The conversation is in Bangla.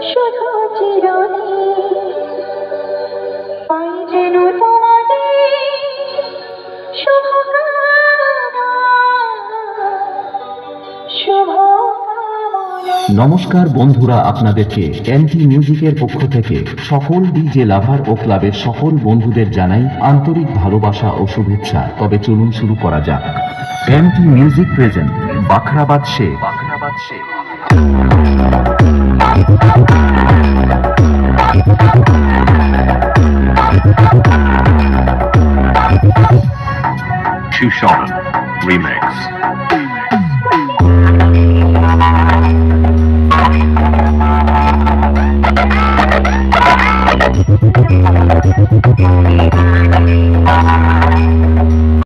শুধু চিরদিন পাই যেন তোমাদের শুভকামনা শুভকামনা। নমস্কার বন্ধুরা, আপনাদেরকে এমটি মিউজিকের পক্ষ থেকে সকল ডিজে লাভার ও ক্লাবের সকল বন্ধুদের জানাই আন্তরিক ভালোবাসা ও শুভেচ্ছা। তবে চলুন শুরু করা যাক। MT music present Bakhrabad Sheikh. Shushan Remix.